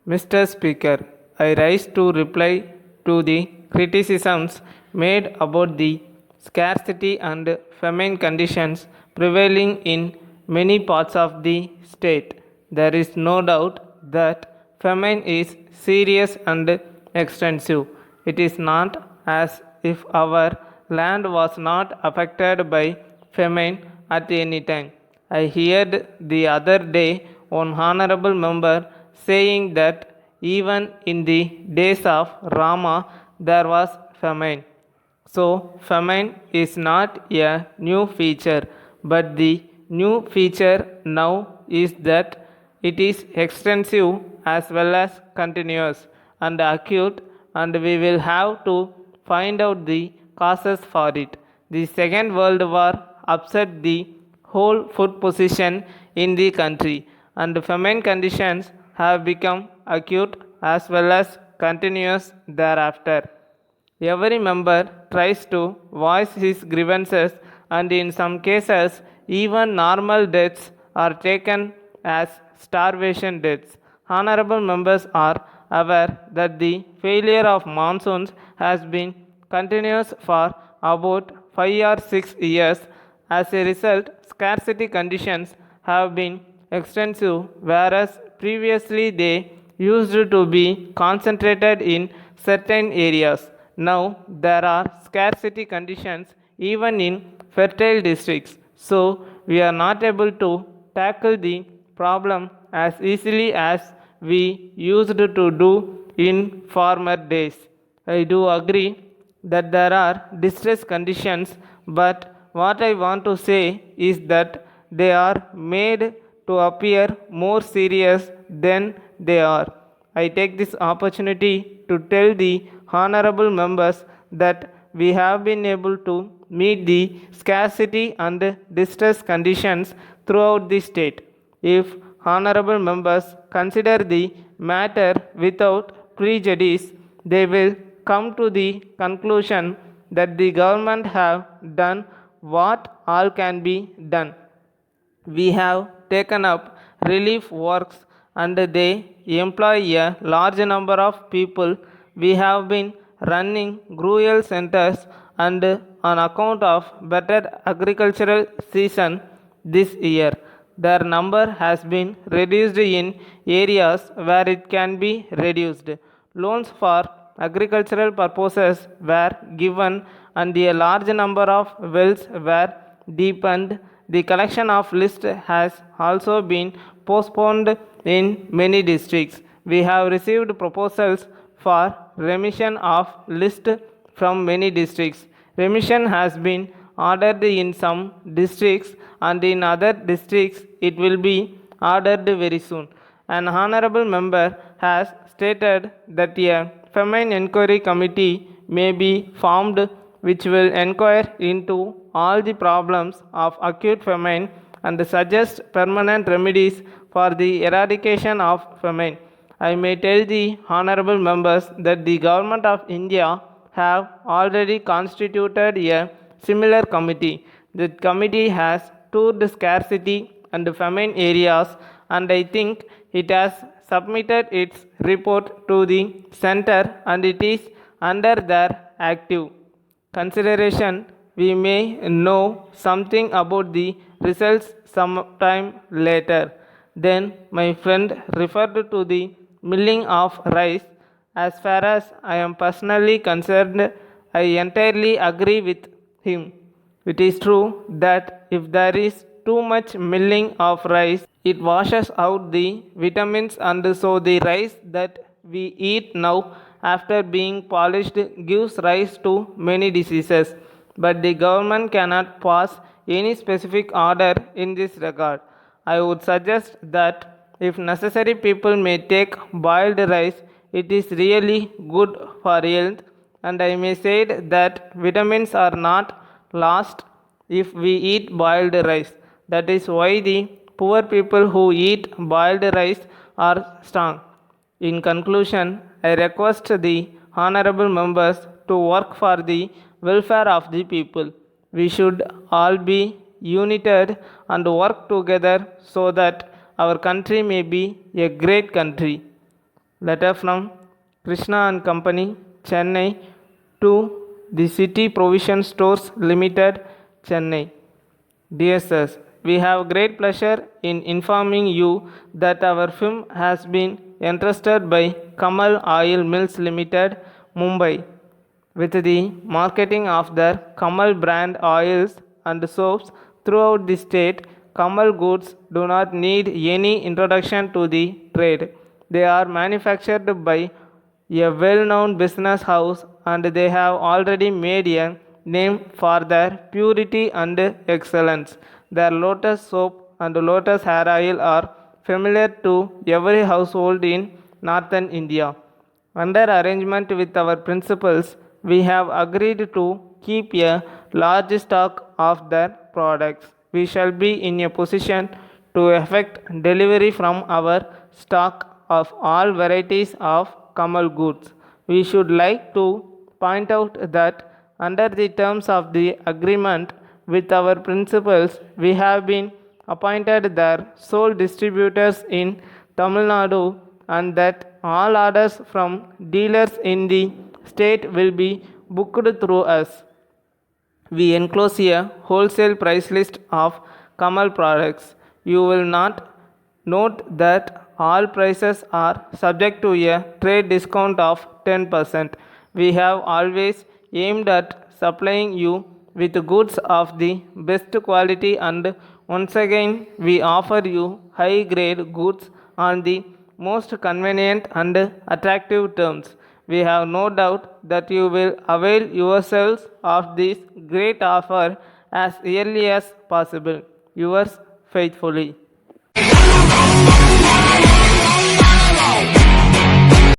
Mr. Speaker, I rise to reply to the criticisms made about the scarcity and famine conditions prevailing in many parts of the state. There is no doubt that famine is serious and extensive. It is not as if our land was not affected by famine at any time. I heard the other day one honorable member saying that even in the days of Rama there was famine. So, famine is not a new feature, but the new feature now is that it is extensive as well as continuous and acute, and we will have to find out the causes for it. The Second World War upset the whole food position in the country, and famine conditions have become acute as well as continuous thereafter. Every member tries to voice his grievances, and in some cases, even normal deaths are taken as starvation deaths. Honorable members are aware that the failure of monsoons has been continuous for about 5 or 6 years. As a result, scarcity conditions have been extensive, whereas previously they used to be concentrated in certain areas. Now there are scarcity conditions even in fertile districts, so we are not able to tackle the problem as easily as we used to do in former days. I do agree that there are distress conditions, but what I want to say is that they are made to appear more serious than they are. I take this opportunity to tell the honorable members that we have been able to meet the scarcity and distress conditions throughout the state. If honorable members consider the matter without prejudice, they will come to the conclusion that the government have done what all can be done. We have taken up relief works and they employ a large number of people. We have been running rural centers, and on account of better agricultural season this year, their number has been reduced in areas where it can be reduced. Loans for agricultural purposes were given, and a large number of wells were deepened. The collection of list has also been postponed in many districts. We have received proposals for remission of list from many districts. Remission has been ordered in some districts, and in other districts it will be ordered very soon. An honorable member has stated that a famine inquiry committee may be formed which will inquire into all the problems of acute famine and suggest permanent remedies for the eradication of famine. I may tell the honorable members that the government of India have already constituted a similar committee. The committee has toured scarcity and famine areas, and I think it has submitted its report to the center and it is under their active consideration. We may know something about the results sometime later. Then my friend referred to the milling of rice. As far as I am personally concerned, I entirely agree with him. It is true that if there is too much milling of rice, it washes out the vitamins, and so the rice that we eat now after being polished gives rise to many diseases. But the government cannot pass any specific order in this regard. I would suggest that if necessary, people may take boiled rice. It is really good for health, and I may say that vitamins are not lost if we eat boiled rice. That is why the poor people who eat boiled rice are strong. In conclusion, I request the honorable members to work for the welfare of the people. We should all be united and work together so that our country may be a great country. Letter from Krishna and Company, Chennai, to the City Provision Stores Limited, Chennai. Dear sirs, we have great pleasure in informing you that our firm has been entrusted by Kamal Oil Mills Limited, Mumbai, with the marketing of their Kamal brand oils and soaps throughout the state. Kamal goods do not need any introduction to the trade. They are manufactured by a well-known business house and they have already made a name for their purity and excellence. Their lotus soap and lotus hair oil are familiar to every household in northern India. Under arrangement with our principals, we have agreed to keep a large stock of their products. We shall be in a position to effect delivery from our stock of all varieties of Kamal goods. We should like to point out that under the terms of the agreement with our principals, we have been appointed their sole distributors in Tamil Nadu and that all orders from dealers in the state will be booked through us. We enclose a wholesale price list of Kamal products. You will not note that all prices are subject to a trade discount of 10%. We have always aimed at supplying you with goods of the best quality and once again we offer you high grade goods on the most convenient and attractive terms. We have no doubt that you will avail yourselves of this great offer as early as possible. Yours faithfully.